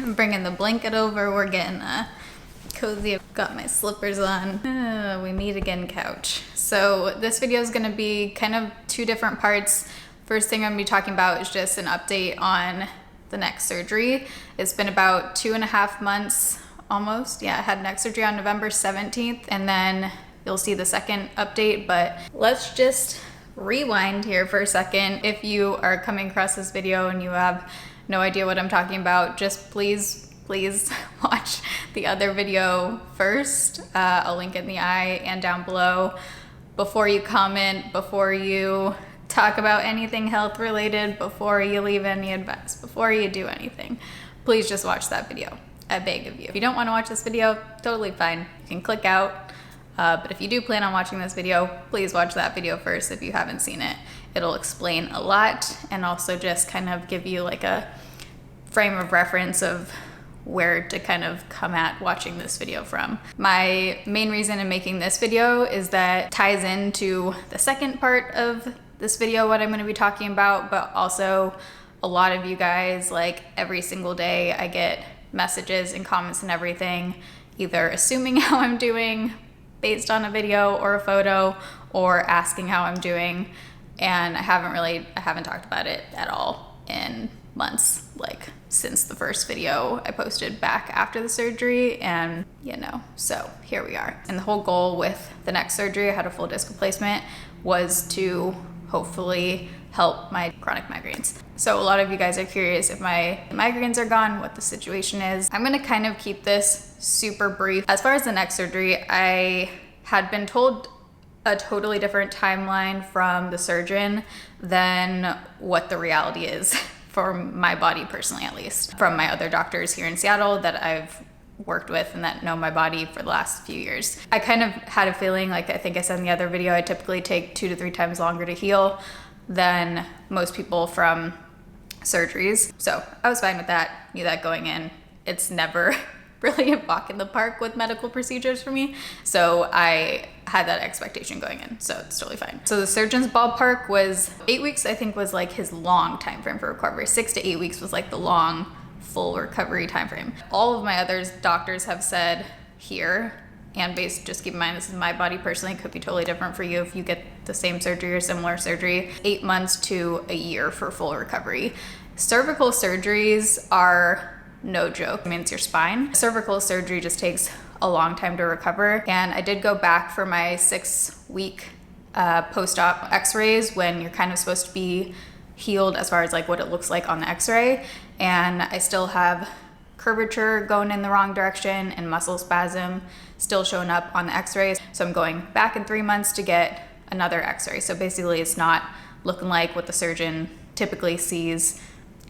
I'm bringing the blanket over. We're getting cozy. I've got my slippers on. We meet again couch. So this video is gonna be kind of two different parts. First thing I'm gonna be talking about is just an update on the neck surgery. It's been about 2.5 months almost. Yeah, I had neck surgery on November 17th, and then you'll see the second update, but let's just rewind here for a second. If you are coming across this video and you have no idea what I'm talking about, just please watch the other video first. I'll link it in the eye and down below. Before you comment, before you talk about anything health related, before you leave any advice, before you do anything, please just watch that video. I beg of you. If you don't want to watch this video, totally fine. You can click out. But if you do plan on watching this video, please watch that video first if you haven't seen it. It'll explain a lot and also just kind of give you like a frame of reference of where to kind of come at watching this video from. My main reason in making this video is that ties into the second part of this video, what I'm going to be talking about, but also a lot of you guys, like every single day I get messages and comments and everything, either assuming how I'm doing based on a video or a photo, or asking how I'm doing, and I haven't talked about it at all in months, like since the first video I posted back after the surgery, and so here we are. And the whole goal with the neck surgery, I had a full disc replacement, was to hopefully help my chronic migraines. So a lot of you guys are curious if my migraines are gone, what the situation is. I'm gonna kind of keep this super brief. As far as the neck surgery, I had been told a totally different timeline from the surgeon than what the reality is for my body personally, at least. From my other doctors here in Seattle that I've worked with and that know my body for the last few years. I kind of had a feeling, like I think I said in the other video, I typically take 2 to 3 times longer to heal than most people from surgeries. So I was fine with that, knew that going in. It's never really a walk in the park with medical procedures for me. So I had that expectation going in, so it's totally fine. So the surgeon's ballpark was 8 weeks, I think was like his long time frame for recovery. 6 to 8 weeks was like the long full recovery time frame. All of my other doctors have said here, and just keep in mind, this is my body personally, it could be totally different for you if you get the same surgery or similar surgery, 8 months to a year for full recovery. Cervical surgeries are no joke. It means your spine. Cervical surgery just takes a long time to recover. And I did go back for my 6-week post-op x-rays when you're kind of supposed to be healed as far as like what it looks like on the x-ray. And I still have curvature going in the wrong direction and muscle spasm still showing up on the x-rays. So I'm going back in 3 months to get another x-ray. So basically it's not looking like what the surgeon typically sees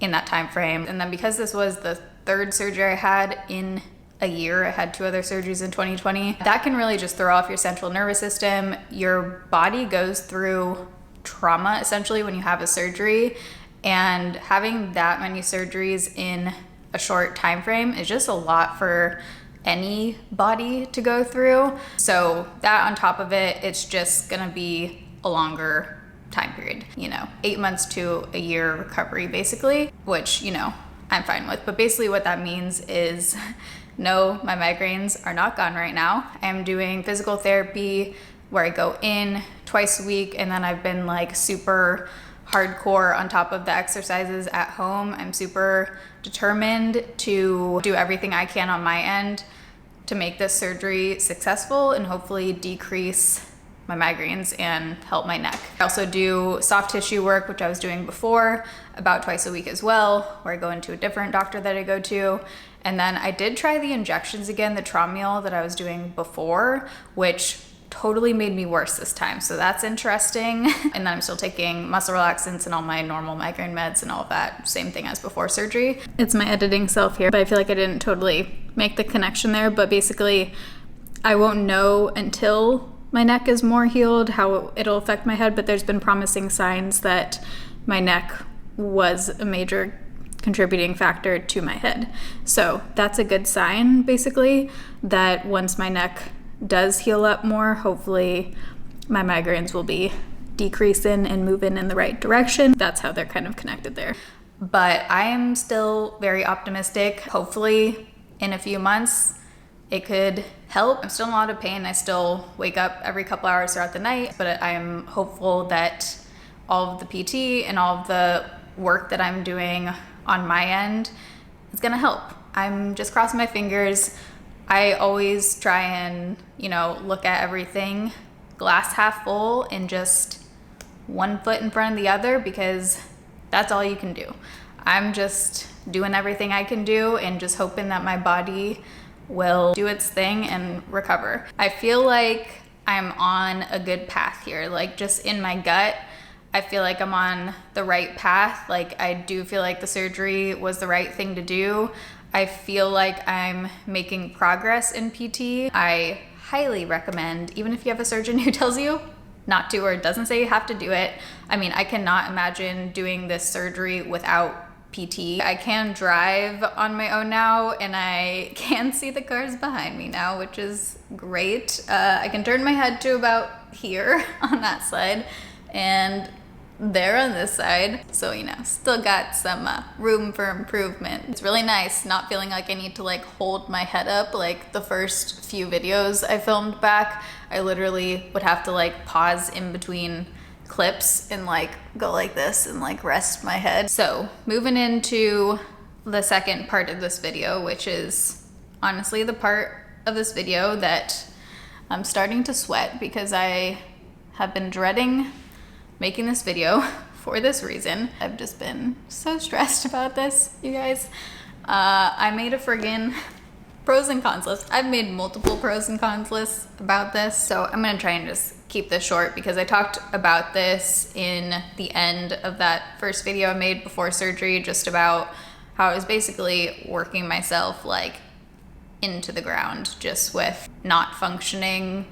in that time frame. And then because this was the 3rd surgery I had in a year, I had 2 other surgeries in 2020, that can really just throw off your central nervous system. Your body goes through trauma essentially when you have a surgery, and having that many surgeries in a short time frame is just a lot for any body to go through. So that on top of it, it's just gonna be a longer time period, 8 months to a year recovery basically, which I'm fine with. But basically what that means is no, my migraines are not gone right now. I'm doing physical therapy where I go in twice a week, and then I've been like super hardcore on top of the exercises at home. I'm super determined to do everything I can on my end to make this surgery successful and hopefully decrease my migraines and help my neck. I also do soft tissue work, which I was doing before, about twice a week as well, where I go into a different doctor that I go to. And then I did try the injections again, the Traumeel that I was doing before, which totally made me worse this time. So that's interesting. And then I'm still taking muscle relaxants and all my normal migraine meds and all of that. Same thing as before surgery. It's my editing self here, but I feel like I didn't totally make the connection there. But basically, I won't know until my neck is more healed how it'll affect my head, but there's been promising signs that my neck was a major contributing factor to my head. So that's a good sign, basically, that once my neck does heal up more, hopefully my migraines will be decreasing and moving in the right direction. That's how they're kind of connected there. but I am still very optimistic. Hopefully in a few months it could help. I'm still in a lot of pain. I still wake up every couple hours throughout the night, but I am hopeful that all of the PT and all of the work that I'm doing on my end is gonna help. I'm just crossing my fingers. I always try and, look at everything glass half full and just one foot in front of the other, because that's all you can do. I'm just doing everything I can do and just hoping that my body will do its thing and recover. I feel like I'm on a good path here. Like, just in my gut, I feel like I'm on the right path. Like, I do feel like the surgery was the right thing to do. I feel like I'm making progress in PT. I highly recommend, even if you have a surgeon who tells you not to or doesn't say you have to do it. I mean, I cannot imagine doing this surgery without PT. I can drive on my own now, and I can see the cars behind me now, which is great. I can turn my head to about here on that side and there on this side. So, still got some room for improvement. It's really nice not feeling like I need to hold my head up. Like, the first few videos I filmed back, I literally would have to pause in between clips and go like this and rest my head. So moving into the second part of this video, which is honestly the part of this video that I'm starting to sweat, because I have been dreading making this video for this reason. I've just been so stressed about this, you guys. I made a friggin' pros and cons list. I've made multiple pros and cons lists about this, so I'm gonna try and just keep this short, because I talked about this in the end of that first video I made before surgery, just about how I was basically working myself into the ground, just with not functioning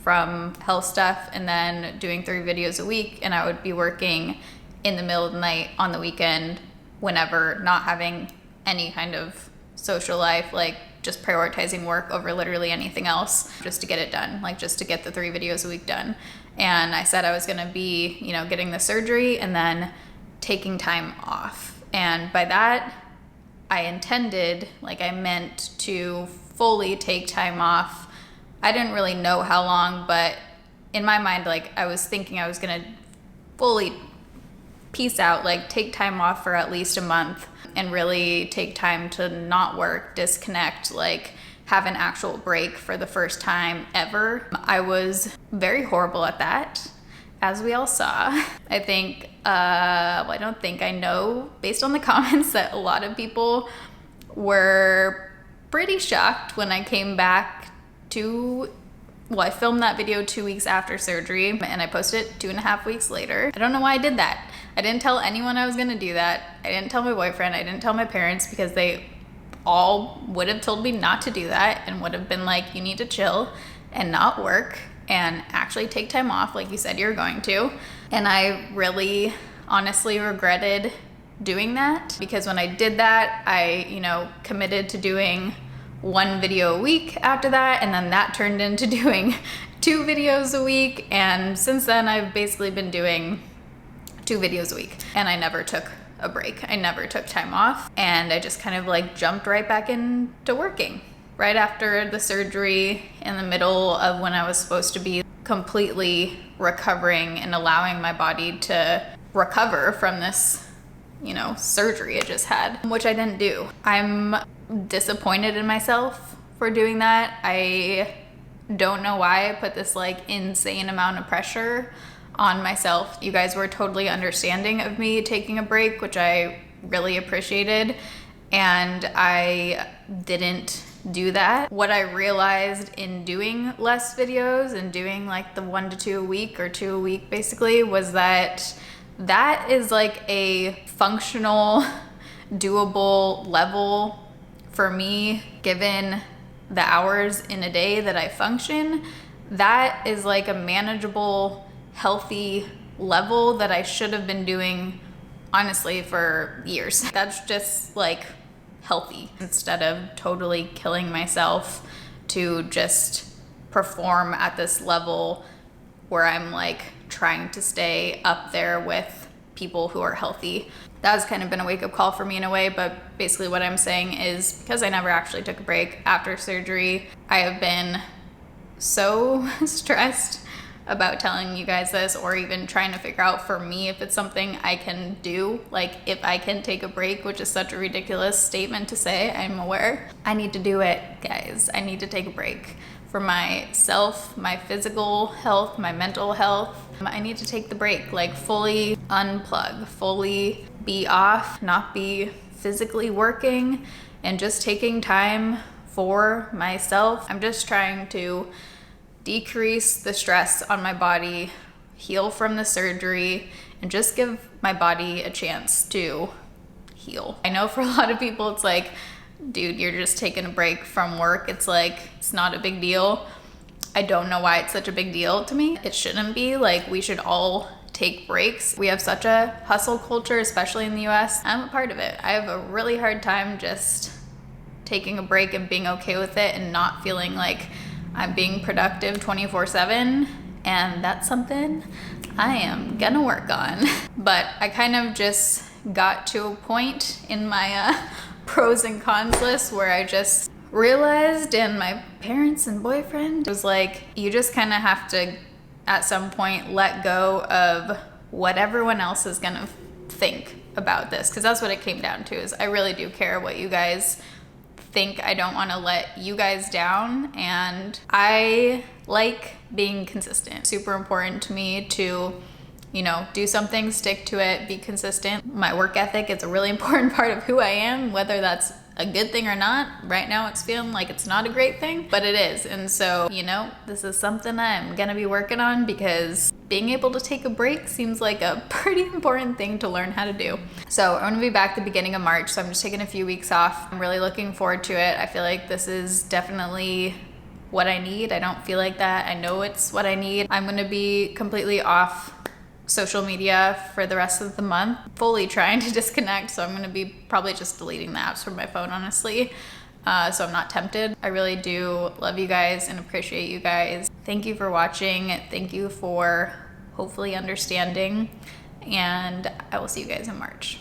from health stuff, and then doing 3 videos a week, and I would be working in the middle of the night on the weekend, whenever, not having any kind of social life, just prioritizing work over literally anything else, just to get it done, just to get the 3 videos a week done. And I said I was gonna be, getting the surgery and then taking time off. And by that, I intended, I meant to fully take time off. I didn't really know how long, but in my mind, I was thinking I was gonna fully peace out, take time off for at least a month and really take time to not work, disconnect, have an actual break for the first time ever. I was very horrible at that, as we all saw. I think, I don't think, I know, based on the comments, that a lot of people were pretty shocked when I came back I filmed that video 2 weeks after surgery, and I posted it 2.5 weeks later. I don't know why I did that. I didn't tell anyone I was gonna do that. I didn't tell my boyfriend, I didn't tell my parents, because they all would have told me not to do that and would have been like, you need to chill and not work and actually take time off like you said you're going to. And I really honestly regretted doing that, because when I did that, I, committed to doing 1 video a week after that, and then that turned into doing 2 videos a week, and since then I've basically been doing 2 videos a week, and I never took a break. I never took time off, and I just kind of jumped right back into working right after the surgery, in the middle of when I was supposed to be completely recovering and allowing my body to recover from this, surgery I just had, which I didn't do. I'm disappointed in myself for doing that. I don't know why I put this insane amount of pressure on myself. You guys were totally understanding of me taking a break, which I really appreciated, and I didn't do that. What I realized in doing less videos and doing the 1 to 2 a week, or 2 a week basically, was that is a functional, doable level for me, given the hours in a day that I function. That is a manageable, healthy level that I should have been doing, honestly, for years. That's just healthy, instead of totally killing myself to just perform at this level where I'm trying to stay up there with people who are healthy. that has kind of been a wake-up call for me in a way. But basically what I'm saying is, because I never actually took a break after surgery, I have been so stressed about telling you guys this, or even trying to figure out for me if it's something I can do, like if I can take a break, which is such a ridiculous statement to say, I'm aware. I need to do it, guys. I need to take a break for myself, my physical health, my mental health. I need to take the break, like fully unplug, fully be off, not be physically working, and just taking time for myself. I'm just trying to decrease the stress on my body, heal from the surgery, and just give my body a chance to heal. I know for a lot of people it's like, dude, you're just taking a break from work. It's like, it's not a big deal. I don't know why it's such a big deal to me. It shouldn't be. Like, we should all take breaks. We have such a hustle culture, especially in the US. I'm a part of it. I have a really hard time just taking a break and being okay with it and not feeling like I'm being productive 24/7, and that's something I am gonna work on. But I kind of just got to a point in my pros and cons list where I just realized, and my parents and boyfriend was like, you just kind of have to at some point let go of what everyone else is gonna think about this, because that's what it came down to. Is I really do care what you guys think. I don't want to let you guys down, and I like being consistent. Super important to me to, you know, do something, stick to it, be consistent. My work ethic is a really important part of who I am, whether that's a good thing or not. Right now it's feeling like it's not a great thing, but it is. And so, you know, this is something I'm gonna be working on, because being able to take a break seems like a pretty important thing to learn how to do. So I'm gonna be back the beginning of March, so I'm just taking a few weeks off. I'm really looking forward to it. I feel like this is definitely what I need. I don't feel like that. I know it's what I need. I'm gonna be completely off social media for the rest of the month, fully trying to disconnect. So I'm gonna be probably just deleting the apps from my phone, honestly. So I'm not tempted. I really do love you guys and appreciate you guys. Thank you for watching. Thank you for hopefully understanding. And I will see you guys in March.